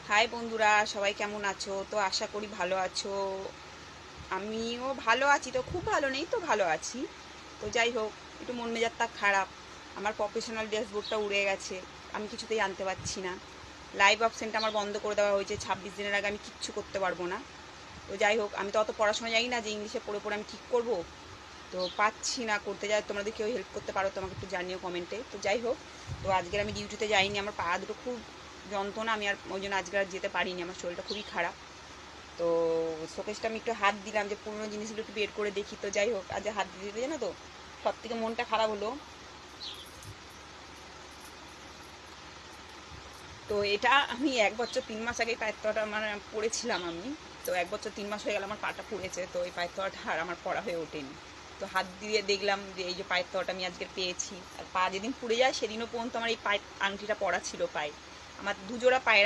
High বন্ধুরা, সবাই কেমন আছো? তো আশা করি ভালো আছো। আমিও ভালো আছি, তো খুব ভালো নেই, তো ভালো আছি। তো যাই হোক, একটু মন মেজাজটা খারাপ। আমার প্রফেশনাল ড্যাশবোর্ডটা উড়ে গেছে, আমি কিছুতেই আনতে পারছি না। লাইভ অপশনটা আমার বন্ধ করে দেওয়া হয়েছে, 26 দিনের আগে আমি কিচ্ছু করতে পারবো না। তো যাই হোক, আমি তো অত পড়াশোনা জানি না যে ইংলিশে পড়ে পড়ে আমি ঠিক করব। তো পাচ্ছি না করতে, যাই তোমাদের কেউ হেল্প করতে পারো তো আমাকে একটু জানিও কমেন্টে। তো যাই হোক, তো আজকের আমি ডিউটিতে যাইনি, আমার পা দুটো খুব যন্ত্রণা, আমি আর ওই জন্য আজকে আর যেতে পারিনি, আমার শরীরটা খুবই খারাপ। তো শোকেসটা আমি একটু হাত দিলাম যে পুরোনো জিনিসগুলো একটু বের করে দেখি। তো যাই হোক, আজ হাত দিতে জানো তো সব থেকে মনটা খারাপ হলো। তো এটা আমি 1 বছর 3 মাস আগে পায়ের তলাটা মানে পড়েছিলাম আমি। তো 1 বছর 3 মাস হয়ে গেল আমার পাটা পুড়েছে, তো এই পায়ের তলাটা আর আমার পড়া হয়ে ওঠেনি। তো হাত দিয়ে দেখলাম যে এই যে পায়ের তলাটা আমি আজকে পেয়েছি। আর পা যেদিন পুড়ে যায় সেদিনও পর্যন্ত আমার এই পায়ের আংটিটা পরা ছিল পায়ে। আমার দুজোড়া পায়ের